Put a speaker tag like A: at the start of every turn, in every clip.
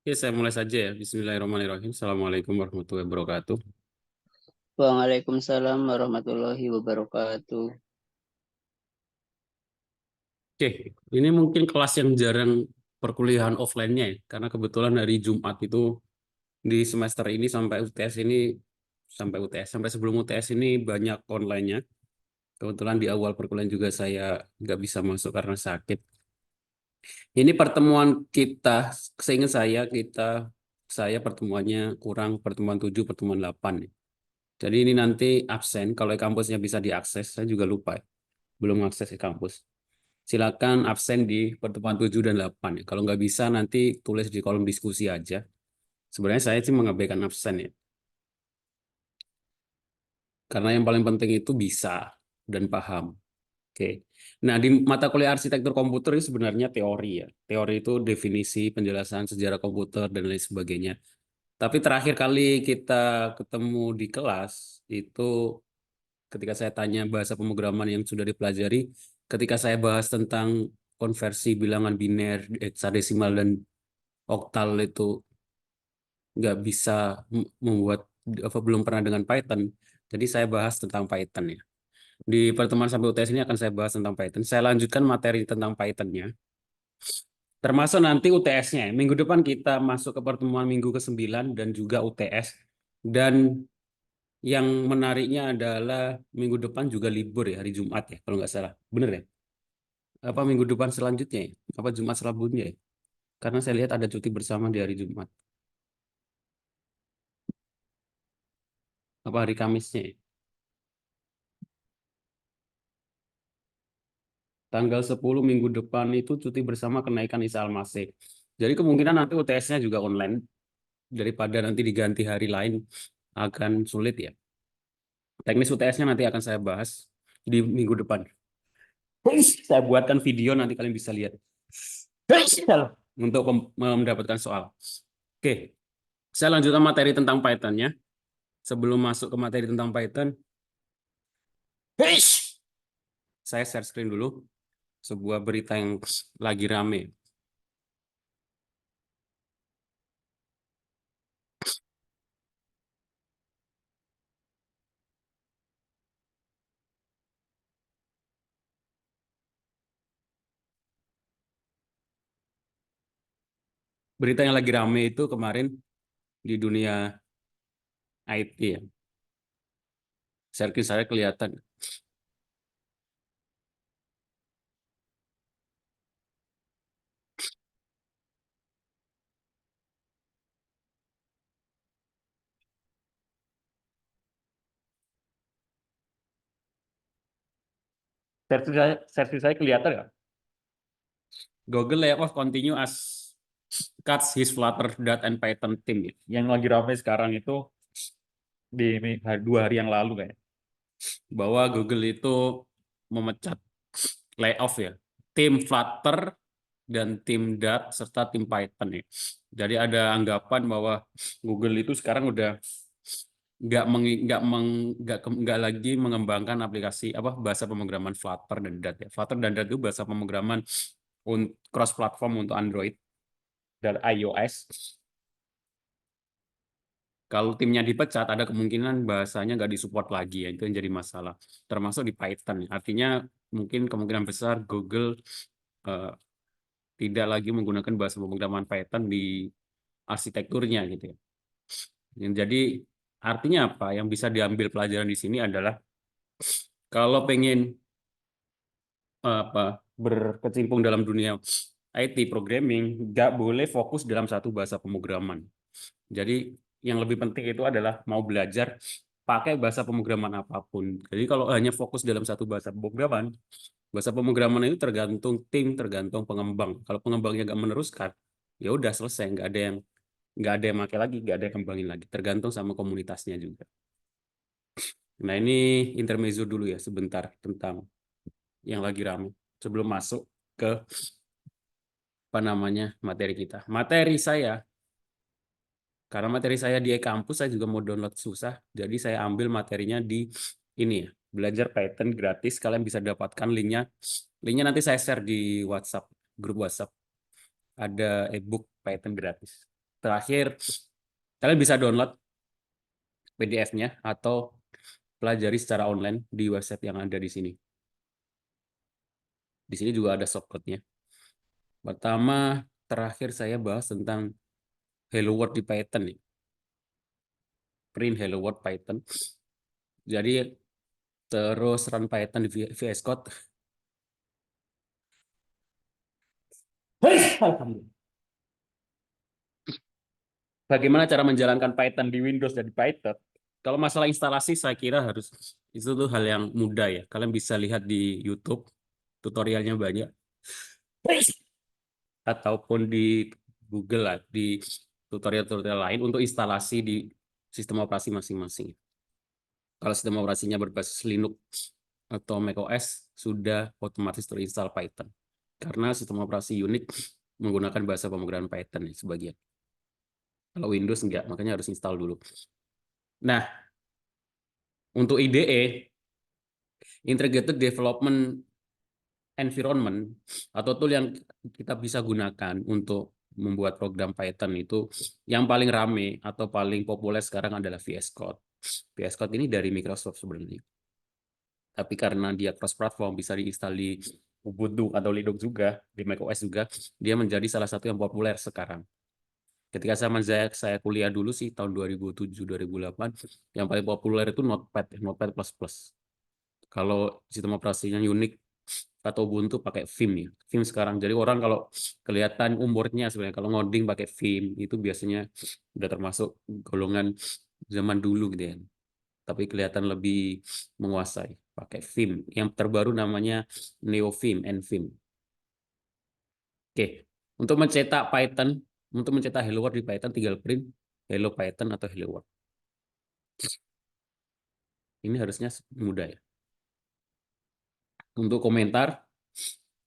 A: Ya, saya mulai saja ya. Bismillahirrahmanirrahim. Assalamualaikum warahmatullahi wabarakatuh.
B: Waalaikumsalam warahmatullahi wabarakatuh.
A: Oke, ini mungkin kelas yang jarang perkuliahan offline-nya ya. Karena kebetulan hari Jumat itu di semester ini sampai UTS ini, sampai sebelum UTS ini banyak online-nya. Kebetulan di awal perkuliahan juga saya nggak bisa masuk karena sakit. Ini pertemuan kita, seingat saya pertemuannya kurang pertemuan 7, pertemuan 8 ya. Jadi ini nanti absen, kalau kampusnya bisa diakses, saya juga lupa ya. Belum akses ke kampus. Silakan absen di pertemuan 7 dan 8 ya. Kalau nggak bisa nanti tulis di kolom diskusi aja. Sebenarnya saya sih mengabaikan absen ya. Karena yang paling penting itu bisa dan paham. Oke. Nah, di mata kuliah arsitektur komputer itu sebenarnya teori ya. Teori itu definisi, penjelasan sejarah komputer dan lain sebagainya. Tapi terakhir kali kita ketemu di kelas itu ketika saya tanya bahasa pemrograman yang sudah dipelajari, ketika saya bahas tentang konversi bilangan biner, heksadesimal dan oktal itu nggak bisa membuat apa belum pernah dengan Python. Jadi saya bahas tentang Python ya. Di pertemuan sampai UTS ini akan saya bahas tentang Python. Saya lanjutkan materi tentang Python-nya. Termasuk nanti UTS-nya. Minggu depan kita masuk ke pertemuan minggu ke-9 dan juga UTS. Dan yang menariknya adalah minggu depan juga libur ya, hari Jumat ya, kalau nggak salah. Bener ya? Apa minggu depan selanjutnya ya? Apa Jumat selanjutnya ya? Karena saya lihat ada cuti bersama di hari Jumat. Apa hari Kamisnya ya? Tanggal 10 minggu depan itu cuti bersama kenaikan Isa Al-Masih. Jadi kemungkinan nanti UTS-nya juga online daripada nanti diganti hari lain akan sulit ya. Teknis UTS-nya nanti akan saya bahas di minggu depan. Saya buatkan video nanti kalian bisa lihat untuk mendapatkan soal. Oke, saya lanjutkan materi tentang Python-nya. Sebelum masuk ke materi tentang Python, saya share screen dulu sebuah berita yang lagi rame. Berita yang lagi rame itu kemarin di dunia IT ya. Share saya kelihatan. Share saya kelihatan nggak? Google Layout of Continue as cuts his Flutter Dart and Python team. Yang lagi ramai sekarang itu di 2 hari yang lalu kayak bahwa Google itu memecat layoff ya tim Flutter dan tim Dart serta tim Python ya. Jadi ada anggapan bahwa Google itu sekarang udah nggak lagi mengembangkan aplikasi apa bahasa pemrograman Flutter dan Dart ya. Flutter dan Dart itu bahasa pemrograman cross platform untuk Android dan iOS. Kalau timnya dipecat, ada kemungkinan bahasanya nggak disupport lagi ya. Itu yang jadi masalah. Termasuk di Python. Artinya mungkin kemungkinan besar Google eh, tidak lagi menggunakan bahasa pemrograman Python di arsitekturnya gitu ya. Jadi artinya apa? Yang bisa diambil pelajaran di sini adalah kalau pengen apa berkecimpung dalam dunia IT programming, nggak boleh fokus dalam satu bahasa pemrograman. Jadi yang lebih penting itu adalah mau belajar pakai bahasa pemrograman apapun. Jadi kalau hanya fokus dalam satu bahasa pemrograman itu tergantung tim, tergantung pengembang. Kalau pengembangnya nggak meneruskan, ya udah selesai, nggak ada yang pakai lagi, nggak ada yang kembangin lagi. Tergantung sama komunitasnya juga. Nah ini intermezzo dulu ya sebentar tentang yang lagi ramai sebelum masuk ke apa namanya materi kita. Karena materi saya di e-kampus, saya juga mau download susah. Jadi saya ambil materinya di ini ya, belajar Python gratis. Kalian bisa dapatkan linknya. Linknya nanti saya share di WhatsApp, grup WhatsApp. Ada e-book Python gratis. Terakhir, kalian bisa download PDF-nya atau pelajari secara online di website yang ada di sini. Di sini juga ada shortcut-nya. Pertama, terakhir saya bahas tentang Hello World di Python nih. Print Hello World Python. Jadi terus run Python di VS Code. Alhamdulillah. Bagaimana cara menjalankan Python di Windows dan di Python? Kalau masalah instalasi saya kira harus itu tuh hal yang mudah ya. Kalian bisa lihat di YouTube, tutorialnya banyak. Ataupun di Google lah, di tutorial-tutorial lain untuk instalasi di sistem operasi masing-masing. Kalau sistem operasinya berbasis Linux atau macOS, sudah otomatis terinstall Python. Karena sistem operasi Unix menggunakan bahasa pemrograman Python ya, sebagian. Kalau Windows enggak, makanya harus install dulu. Nah, untuk IDE, Integrated Development Environment, atau tool yang kita bisa gunakan untuk membuat program Python itu, yang paling rame atau paling populer sekarang adalah VS Code. VS Code ini dari Microsoft sebenarnya. Tapi karena dia cross-platform, bisa diinstal di Ubuntu atau Linux juga, di macOS juga, dia menjadi salah satu yang populer sekarang. Ketika saya kuliah dulu sih tahun 2007-2008, yang paling populer itu Notepad, Notepad++. Kalau sistem operasinya Unix atau Ubuntu pakai Vim ya. Vim sekarang. Jadi orang kalau kelihatan umurnya sebenarnya kalau ngoding pakai Vim itu biasanya udah termasuk golongan zaman dulu gitu ya. Tapi kelihatan lebih menguasai pakai Vim. Yang terbaru namanya NeoVim, NVim. Oke, untuk mencetak Python, untuk mencetak Hello World di Python tinggal print Hello Python atau Hello World. Ini harusnya mudah ya. Untuk komentar,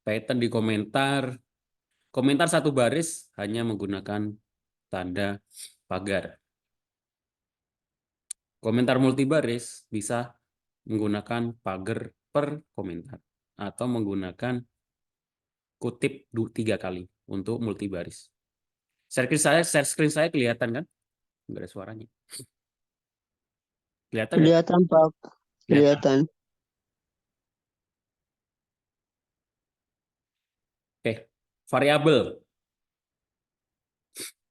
A: Python di komentar satu baris hanya menggunakan tanda pagar. Komentar multibaris bisa menggunakan pagar per komentar atau menggunakan kutip 3 kali untuk multibaris. Share screen saya kelihatan kan? Enggak ada suaranya. Kelihatan ya?
B: Kelihatan, Pak.
A: Kelihatan.
B: Kelihatan.
A: Oke, variabel.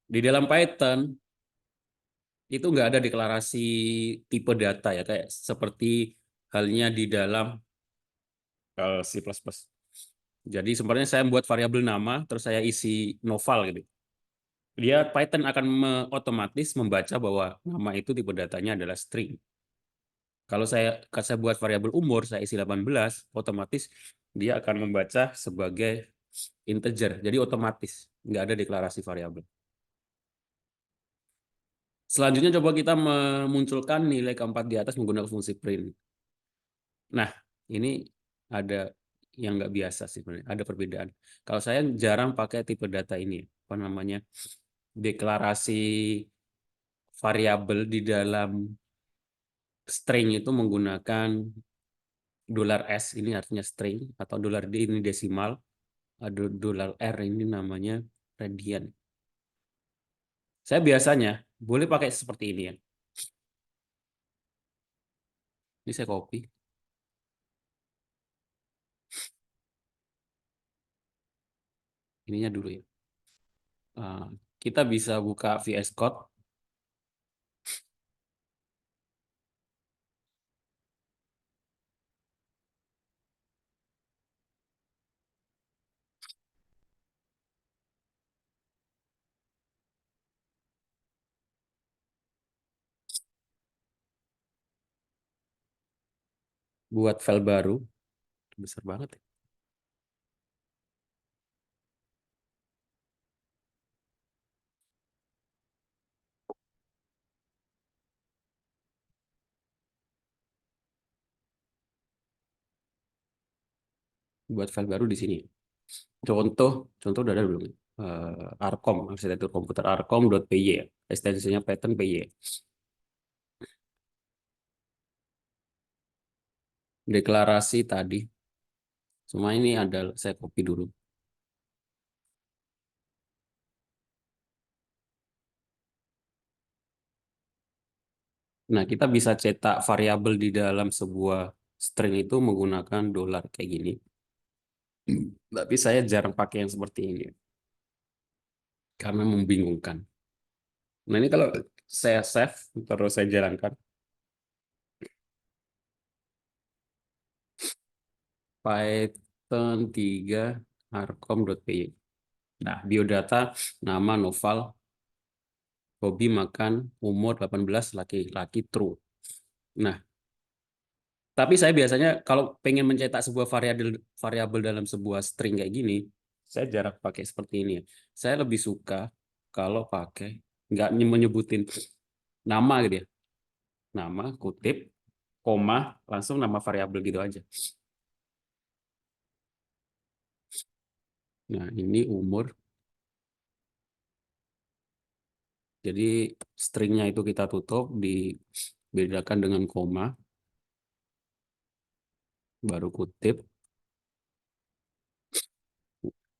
A: Di dalam Python itu nggak ada deklarasi tipe data ya, kayak seperti halnya di dalam C++. Jadi sebenarnya saya membuat variabel nama, terus saya isi noval gitu. Dia Python akan otomatis membaca bahwa nama itu tipe datanya adalah string. Kalau saya buat variabel umur, saya isi 18, otomatis dia akan membaca sebagai integer. Jadi otomatis, nggak ada deklarasi variabel. Selanjutnya coba kita memunculkan nilai keempat di atas menggunakan fungsi print. Nah, ini ada yang nggak biasa sih sebenarnya, ada perbedaan. Kalau saya jarang pakai tipe data ini, apa namanya, deklarasi variabel di dalam string itu menggunakan $S, ini artinya string, atau $D ini desimal, ada $R ini namanya radian. Saya biasanya boleh pakai seperti ini ya. Ini saya copy. Ininya dulu ya. Kita bisa buka VS Code. Buat file baru. Besar banget ya. Buat file baru di sini. Contoh udah ada belum? Arcom, arsitektur komputer arcom.py ya. Ekstensinya Python PY. Deklarasi tadi. Semua ini ada, saya copy dulu. Nah, kita bisa cetak variabel di dalam sebuah string itu menggunakan dolar kayak gini. Tapi saya jarang pakai yang seperti ini karena membingungkan. Nah, ini kalau saya save terus saya jalankan Python 3 arcom.py. Nah, biodata, nama Noval, hobi makan, umur 18, laki-laki, true. Nah, tapi saya biasanya kalau pengen mencetak sebuah variabel variabel dalam sebuah string kayak gini, saya jarang pakai seperti ini ya. Saya lebih suka kalau pakai nggak menyebutin nama gitu ya. Nama, kutip, koma, langsung nama variabel gitu aja. Nah, ini umur. Jadi stringnya itu kita tutup, dibedakan dengan koma, baru kutip,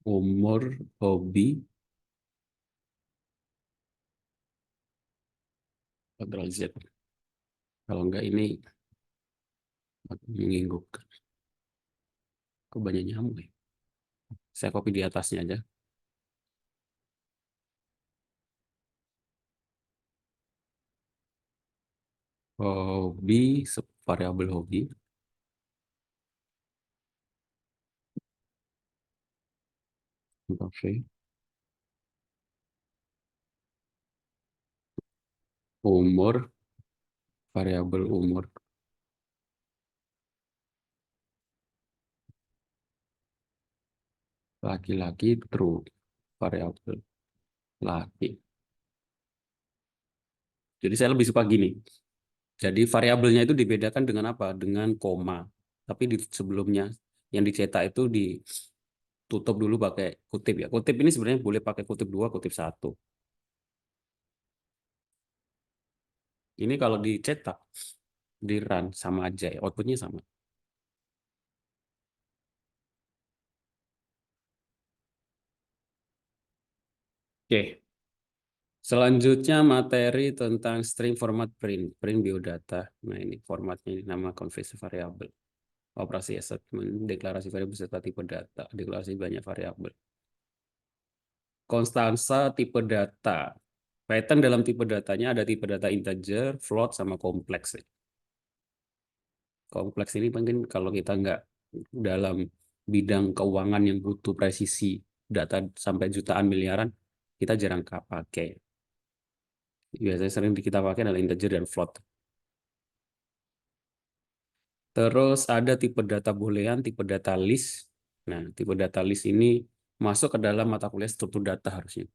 A: umur, hobi, Ctrl Z. Kalau enggak ini mengginggukan. Kok banyak nyamuk ya? Saya copy di atasnya aja. Hobi, variabel hobi. Oke. Umur, variabel umur. Laki-laki, true. Variabel laki. Jadi saya lebih suka gini. Jadi variabelnya itu dibedakan dengan apa? Dengan koma. Tapi di sebelumnya yang dicetak itu ditutup dulu pakai kutip ya. Kutip ini sebenarnya boleh pakai kutip 2, kutip 1. Ini kalau dicetak, di run sama aja ya. Outputnya sama. Oke. Selanjutnya materi tentang string format print. Print biodata. Nah ini formatnya, ini nama conversion variable. Operasi assessment, deklarasi variabel beserta tipe data, deklarasi banyak variabel. Konstansa tipe data. Pattern dalam tipe datanya ada tipe data integer, float, sama kompleks. Kompleks ini mungkin kalau kita nggak dalam bidang keuangan yang butuh presisi data sampai jutaan miliaran, kita jarang pakai. Biasanya sering kita pakai adalah integer dan float. Terus ada tipe data boolean, tipe data list. Nah, tipe data list ini masuk ke dalam mata kuliah struktur data harusnya.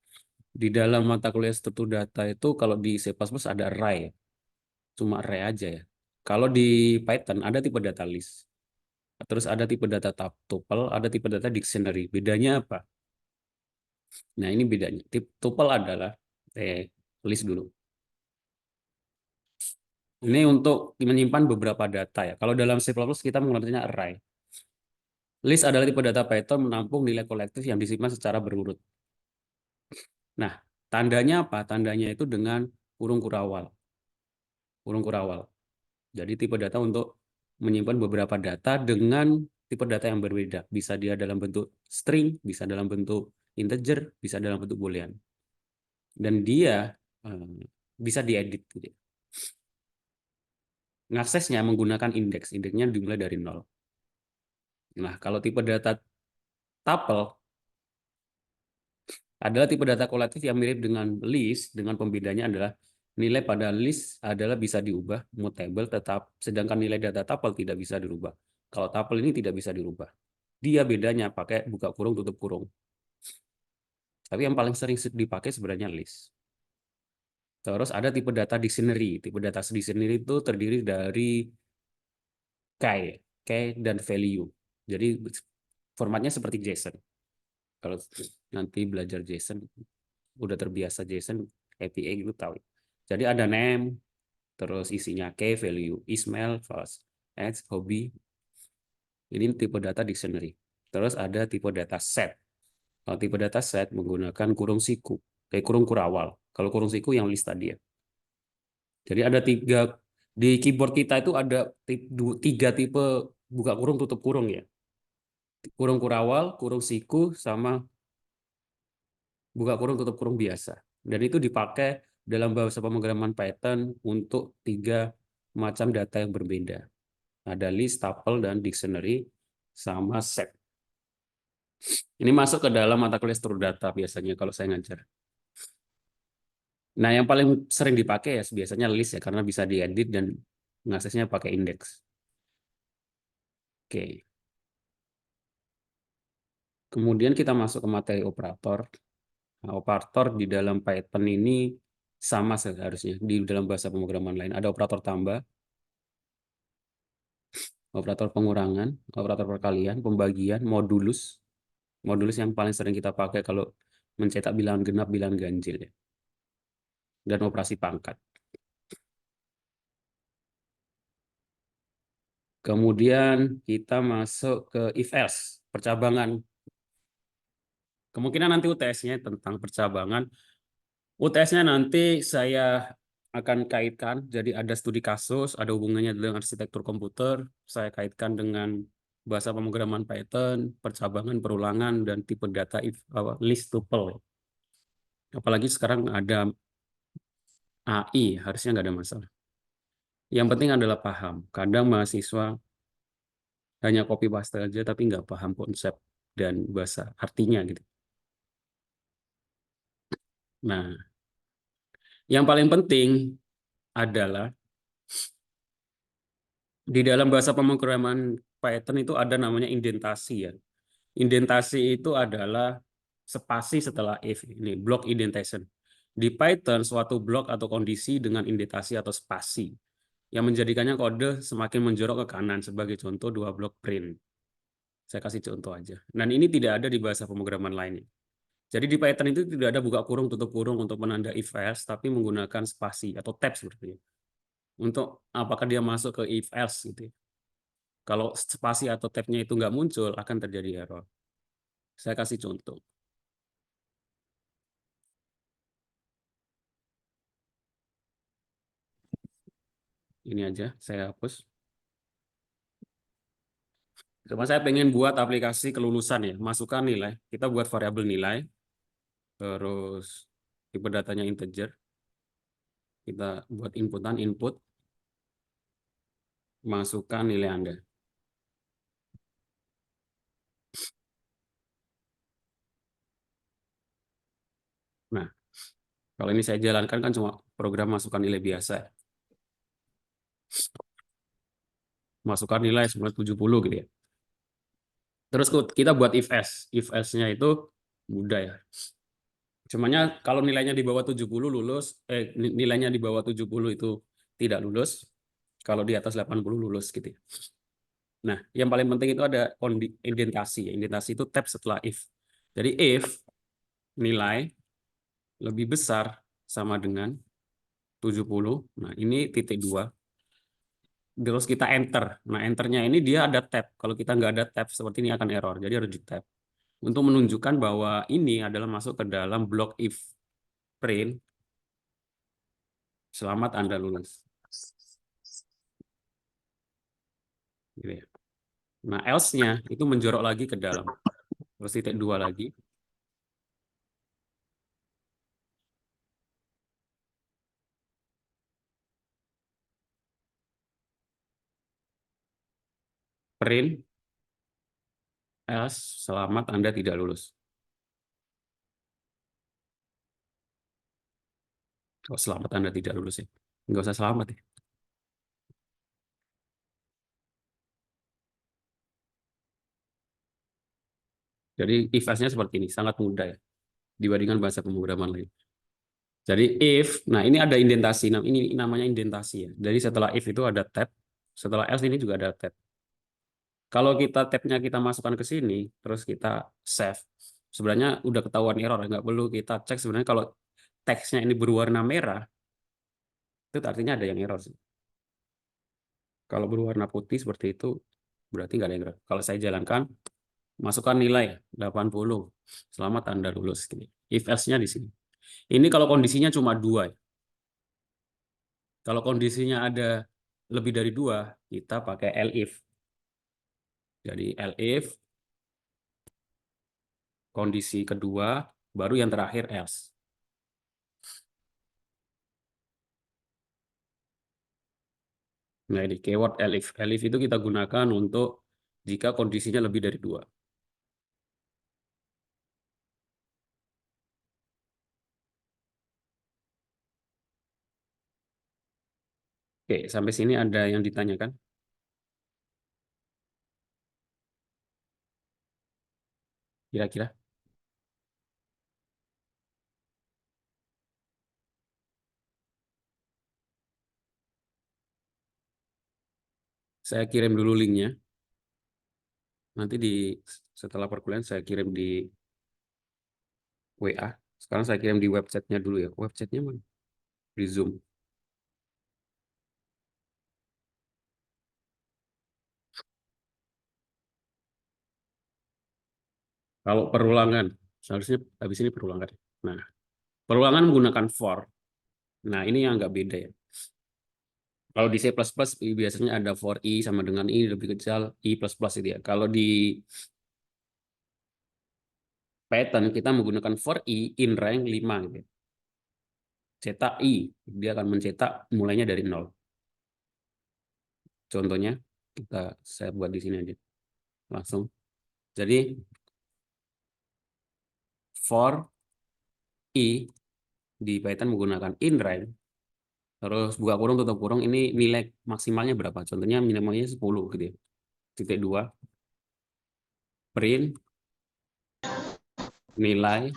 A: Di dalam mata kuliah struktur data itu kalau di C++ ada array, cuma array aja ya. Kalau di Python ada tipe data list. Terus ada tipe data tuple, ada tipe data dictionary. Bedanya apa? Nah, ini bedanya. Tipe tuple adalah list dulu. Ini untuk menyimpan beberapa data ya. Kalau dalam C++ kita menggunakannya array. List adalah tipe data Python menampung nilai kolektif yang disimpan secara berurut. Nah, tandanya apa? Tandanya itu dengan kurung kurawal. Kurung kurawal. Jadi tipe data untuk menyimpan beberapa data dengan tipe data yang berbeda. Bisa dia dalam bentuk string, bisa dalam bentuk integer, bisa dalam bentuk boolean. Dan dia bisa diedit. Gitu. Ngaksesnya menggunakan indeks. Indeksnya dimulai dari 0. Nah, kalau tipe data tuple adalah tipe data kolektif yang mirip dengan list, dengan pembedanya adalah nilai pada list adalah bisa diubah, mutable, tetap, sedangkan nilai data tuple tidak bisa dirubah. Kalau tuple ini tidak bisa dirubah. Dia bedanya pakai buka kurung, tutup kurung. Tapi yang paling sering dipakai sebenarnya list. Terus ada tipe data dictionary. Tipe data dictionary itu terdiri dari key dan value. Jadi formatnya seperti JSON. Kalau nanti belajar JSON, udah terbiasa JSON, APA gitu tahu. Jadi ada name, terus isinya key, value, email, false, age, hobi. Ini tipe data dictionary. Terus ada tipe data set. Kalau tipe data set menggunakan kurung siku, kayak kurung kurawal. Kalau kurung siku yang list tadi ya. Jadi ada Di keyboard kita itu ada 3 tipe buka kurung tutup kurung ya. Kurung kurawal, kurung siku, sama buka kurung tutup kurung biasa. Dan itu dipakai dalam bahasa pemrograman Python untuk 3 macam data yang berbeda. Ada list, tuple, dan dictionary, sama set. Ini masuk ke dalam mata kuliah struktur data biasanya kalau saya ngajar. Nah, yang paling sering dipakai ya biasanya list ya, karena bisa diedit dan ngaksesnya pakai indeks. Oke. Kemudian kita masuk ke materi operator. Nah, operator di dalam Python ini sama seharusnya di dalam bahasa pemrograman lain. Ada operator tambah, operator pengurangan, operator perkalian, pembagian, modulus. Modulus yang paling sering kita pakai kalau mencetak bilangan genap, bilangan ganjil ya. Dan operasi pangkat. Kemudian kita masuk ke if-else, percabangan. Kemungkinan nanti UTS-nya tentang percabangan. UTS-nya nanti saya akan kaitkan, jadi ada studi kasus, ada hubungannya dengan arsitektur komputer, saya kaitkan dengan bahasa pemrograman Python, percabangan, perulangan, dan tipe data list tuple. Apalagi sekarang ada AI, harusnya nggak ada masalah. Yang penting adalah paham. Kadang mahasiswa hanya copy paste aja, tapi nggak paham konsep dan bahasa artinya gitu. Nah, yang paling penting adalah di dalam bahasa pemrograman Python itu ada namanya indentasi ya. Indentasi itu adalah spasi setelah if, ini block indentation. Di Python suatu blok atau kondisi dengan indentasi atau spasi yang menjadikannya kode semakin menjorok ke kanan, sebagai contoh 2 blok print. Saya kasih contoh aja. Dan ini tidak ada di bahasa pemrograman lainnya. Jadi di Python itu tidak ada buka kurung tutup kurung untuk menanda if else, tapi menggunakan spasi atau tab seperti itu. Untuk apakah dia masuk ke if else gitu ya. Kalau spasi atau tabnya itu nggak muncul, akan terjadi error. Saya kasih contoh. Ini aja, saya hapus. Cuma saya pengen buat aplikasi kelulusan ya, masukkan nilai. Kita buat variabel nilai, terus tipe datanya integer. Kita buat inputan, input, masukkan nilai Anda. Nah, kalau ini saya jalankan kan cuma program masukkan nilai biasa. Masukkan nilai sebenarnya 70 gitu ya. Terus kita buat if else. If else-nya itu mudah ya. Cumanya kalau nilainya di bawah 70 lulus, nilainya di bawah 70 itu tidak lulus. Kalau di atas 80 lulus gitu ya. Nah, yang paling penting itu ada indentasi. Indentasi itu tab setelah if. Jadi if nilai lebih besar sama dengan 70. Nah, ini titik 2. Terus kita enter. Nah, enternya ini dia ada tab. Kalau kita nggak ada tab seperti ini akan error. Jadi harus di tab. Untuk menunjukkan bahwa ini adalah masuk ke dalam blok if print. Selamat Anda lulus. Gitu ya. Nah, else-nya itu menjorok lagi ke dalam. Terus titik 2 lagi. Print else, selamat Anda tidak lulus. Oh, selamat Anda tidak lulus ya. Nggak usah selamat ya. Jadi if else-nya seperti ini, sangat mudah ya dibandingkan bahasa pemrograman lain. Jadi if, nah ini ada indentasi, ini namanya indentasi ya. Jadi setelah if itu ada tab, setelah else ini juga ada tab. Kalau kita tabnya kita masukkan ke sini, terus kita save, sebenarnya udah ketahuan error, nggak perlu kita cek sebenarnya kalau teksnya ini berwarna merah, itu artinya ada yang error sih. Kalau berwarna putih seperti itu, berarti nggak ada yang error. Kalau saya jalankan, masukkan nilai 80, selamat Anda lulus. If else-nya di sini. Ini kalau kondisinya cuma 2. Kalau kondisinya ada lebih dari 2, kita pakai elif. Jadi elif, kondisi kedua, baru yang terakhir else. Nah, ini keyword elif. Elif itu kita gunakan untuk jika kondisinya lebih dari 2. Oke, sampai sini ada yang ditanyakan? Kira-kira? Saya kirim dulu linknya. Nanti setelah perkuliahan saya kirim di WA. Sekarang saya kirim di websitenya dulu ya. Websitenya mana? Di Zoom. Kalau perulangan, seharusnya habis ini perulangan. Nah, perulangan menggunakan for. Nah, ini yang agak beda ya. Kalau di C++ biasanya ada for i sama dengan i lebih kecil i plus plus itu ya. Kalau di Python kita menggunakan for i in rank 5 gitu ya. Cetak i, dia akan mencetak mulainya dari 0. Contohnya saya buat di sini aja. Langsung. Jadi for i di Python menggunakan in rank, terus buka kurung tutup kurung, ini nilai maksimalnya berapa? Contohnya minimalnya 10 gitu ya. Titik 2 print nilai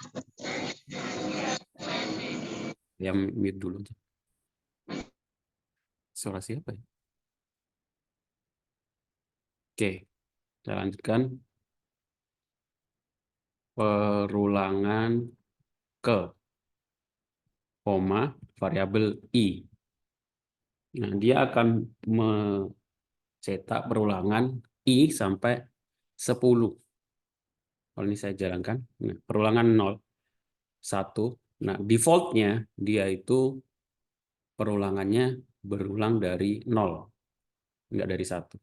A: yang mute dulu. Suara siapa ya? Oke, kita lanjutkan perulangan ke koma variabel i. Nah, dia akan mencetak perulangan i sampai 10. Kalau ini saya jalankan, nah, perulangan 0, 1. Nah, defaultnya dia itu perulangannya berulang dari 0, enggak dari 1.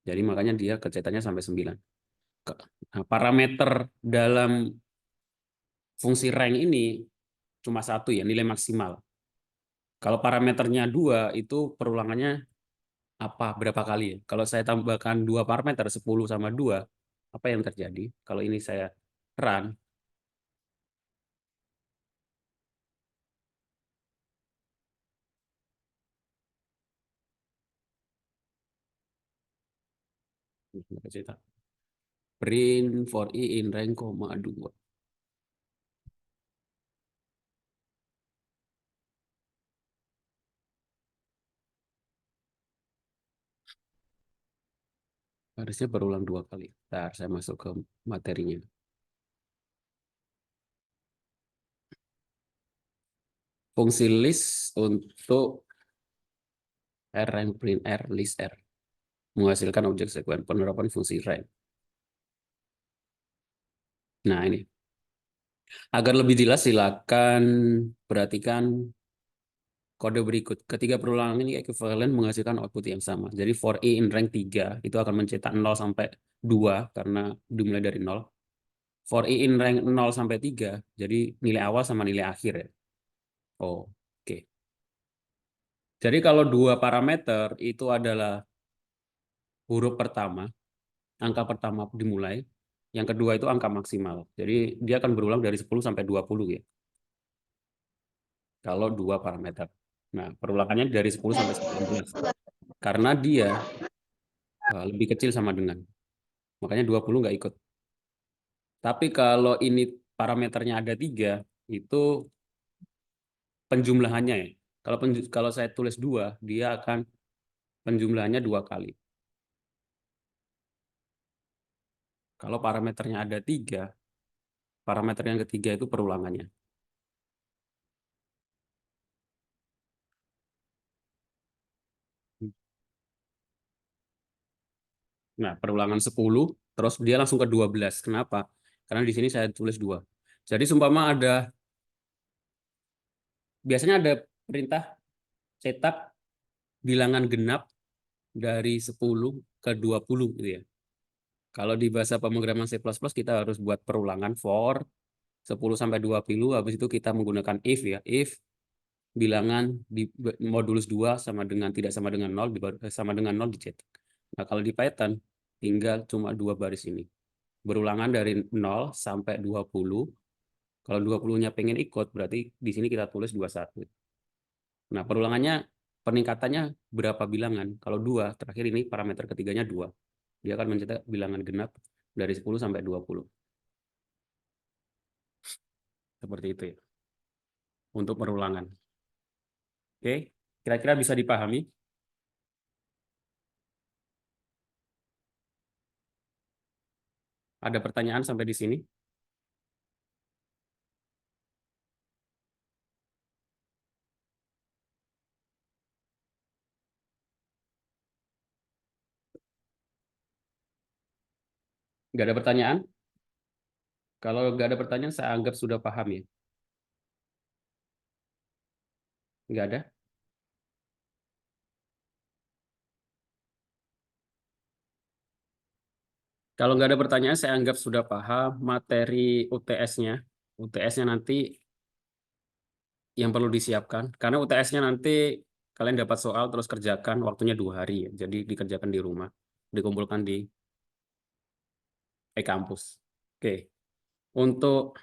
A: Jadi makanya dia kecetaknya sampai 9. Nah, parameter dalam fungsi rank ini cuma 1 ya, nilai maksimal. Kalau parameternya 2 itu perulangannya berapa kali ya? Kalau saya tambahkan 2 parameter 10 sama 2, apa yang terjadi? Kalau ini saya run, print for i in rank, 2. Harusnya berulang 2 kali. Ntar saya masuk ke materinya. Fungsi list untuk rank print list menghasilkan objek sekuen penerapan fungsi rank. Nah, ini. Agar lebih jelas, silakan perhatikan kode berikut. Ketiga perulangan ini ekuivalen menghasilkan output yang sama. Jadi for i in rank 3 itu akan mencetak 0 sampai 2 karena dimulai dari 0. For i in rank 0 sampai 3, jadi nilai awal sama nilai akhir ya. Oh, oke. Jadi kalau 2 parameter itu adalah huruf pertama, angka pertama dimulai, yang kedua itu angka maksimal. Jadi dia akan berulang dari 10 sampai 20 ya. Kalau 2 parameter. Nah, perulangannya dari 10 sampai 19. Karena dia lebih kecil sama dengan. Makanya 20 nggak ikut. Tapi kalau ini parameternya ada 3, itu penjumlahannya ya. Kalau saya tulis 2, dia akan penjumlahannya 2 kali. Kalau parameternya ada 3, parameter yang ketiga itu perulangannya. Nah, perulangan 10, terus dia langsung ke 12. Kenapa? Karena di sini saya tulis 2. Jadi, biasanya ada perintah cetak bilangan genap dari 10 ke 20 gitu ya. Kalau di bahasa pemrograman C++ kita harus buat perulangan for 10 sampai 20, habis itu kita menggunakan if ya. If bilangan di modulus 2 sama dengan tidak sama dengan 0 sama dengan 0 dicetak. Nah, kalau di Python tinggal cuma 2 baris ini. Berulangan dari 0 sampai 20. Kalau 20-nya pengen ikut berarti di sini kita tulis 21. Nah, perulangannya peningkatannya berapa bilangan? Kalau 2, terakhir ini parameter ketiganya 2. Dia akan mencetak bilangan genap dari 10 sampai 20. Seperti itu ya. Untuk perulangan. Oke, kira-kira bisa dipahami? Ada pertanyaan sampai di sini? Nggak ada pertanyaan? Kalau nggak ada pertanyaan, saya anggap sudah paham ya. Nggak ada? Kalau nggak ada pertanyaan, saya anggap sudah paham materi UTS-nya. UTS-nya nanti yang perlu disiapkan. Karena UTS-nya nanti kalian dapat soal terus kerjakan, waktunya 2 hari ya. Jadi dikerjakan di rumah, dikumpulkan di e-kampus. Oke, untuk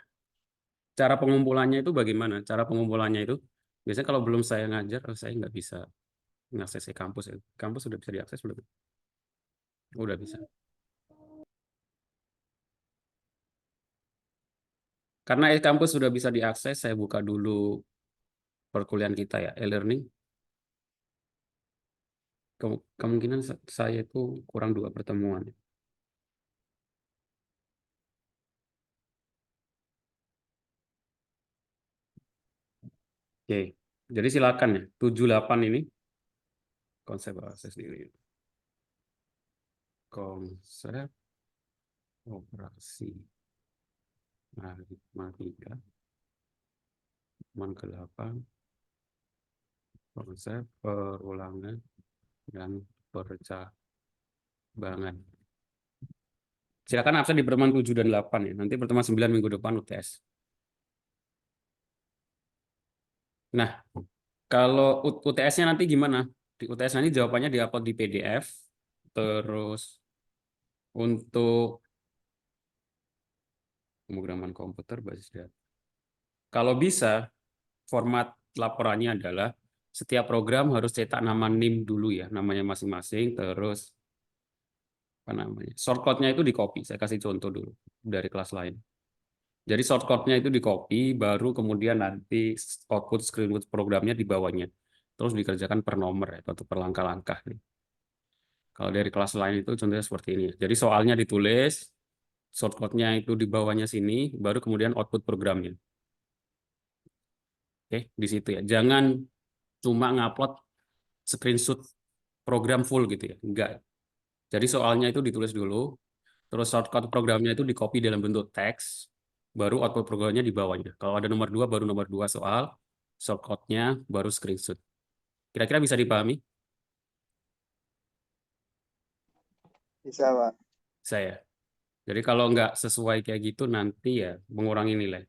A: cara pengumpulannya itu bagaimana? Cara pengumpulannya itu, biasanya kalau belum saya ngajar, saya nggak bisa mengakses e-kampus ya. Kampus sudah bisa diakses belum? Udah bisa. Karena e-kampus sudah bisa diakses, saya buka dulu perkuliahan kita ya, e-learning. Kemungkinan saya itu kurang 2 pertemuan. Oke, jadi silakan ya, 78 ini konsep akses diri. Konsep operasi matematika, ke-8, konsep perulangan dan percabangan. Silakan absen di pertemuan 7 dan 8 ya. Nanti pertemuan 9 minggu depan UTS. Nah, kalau UTS-nya nanti gimana? Di UTS nanti jawabannya diupload di PDF. Terus untuk pemrograman komputer basis data. Kalau bisa, format laporannya adalah setiap program harus cetak nama NIM dulu ya, namanya masing-masing, terus apa namanya? Shortcode-nya itu di copy. Saya kasih contoh dulu dari kelas lain. Jadi shortcode-nya itu di copy, baru kemudian nanti output screenshot programnya di bawahnya. Terus dikerjakan per nomor ya, atau per langkah-langkah. Kalau dari kelas lain itu contohnya seperti ini. Jadi soalnya ditulis, shortcode-nya itu di bawahnya sini, baru kemudian output programnya. Oke, di situ ya. Jangan cuma ngupload screenshot program full gitu ya. Enggak. Jadi soalnya itu ditulis dulu, terus shortcut programnya itu di copy dalam bentuk teks, baru output programnya di bawahnya. Kalau ada nomor 2, baru nomor 2 soal, shortcut-nya baru screenshot. Kira-kira bisa dipahami?
B: Bisa, Pak.
A: Saya. Jadi kalau nggak sesuai kayak gitu, nanti ya mengurangi nilai.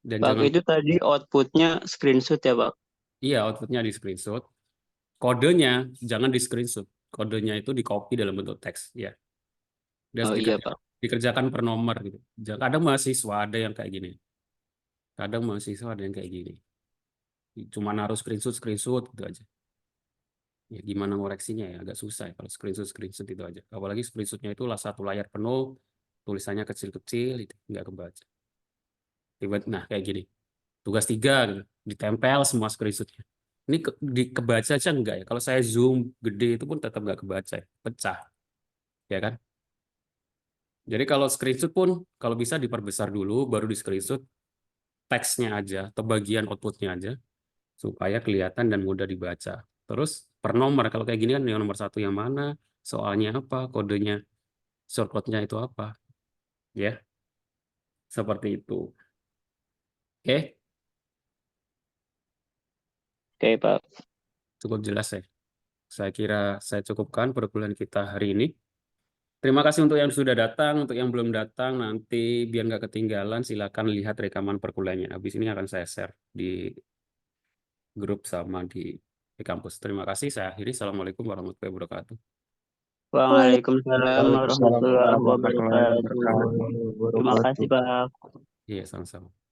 A: Dan
B: Pak,
A: jangan,
B: itu tadi outputnya screenshot ya, Pak?
A: iya outputnya di screenshot. Kodenya jangan di screenshot. Kodenya itu di copy dalam bentuk teks. Ya, dan
B: Oh iya, Pak.
A: dikerjakan per nomor gitu. Kadang mahasiswa ada yang kayak gini. Kadang mahasiswa ada yang kayak gini. Cuma naruh screenshot screenshot gitu aja. Ya gimana ngoreksinya ya agak susah ya kalau screenshot screenshot itu aja. Apalagi screenshotnya itu lah 1 layar penuh, tulisannya kecil-kecil itu nggak kebaca. Nah kayak gini. Tugas 3 gitu, ditempel semua screenshotnya. Ini kebaca aja enggak ya? Kalau saya zoom gede itu pun tetap nggak kebaca ya. Pecah. Ya kan? Jadi kalau screenshot pun kalau bisa diperbesar dulu baru di screenshot teksnya aja atau bagian outputnya aja supaya kelihatan dan mudah dibaca. Terus per nomor kalau kayak gini kan yang nomor 1 yang mana, soalnya apa, kodenya, shortcode-nya itu apa, ya seperti itu. Oke,
B: Oke, Pak.
A: Cukup jelas ya. Saya kira saya cukupkan perkuliahan kita hari ini. Terima kasih untuk yang sudah datang, untuk yang belum datang nanti biar nggak ketinggalan silakan lihat rekaman perkuliahannya. Habis ini akan saya share di grup sama di kampus. Terima kasih, saya akhiri. Assalamualaikum warahmatullahi wabarakatuh.
B: Waalaikumsalam
C: Waalaikumsalam
B: warahmatullahi
C: warahmatullahi
B: wabarakatuh.
C: wabarakatuh.
B: Terima kasih, Pak.
A: Iya, sama-sama.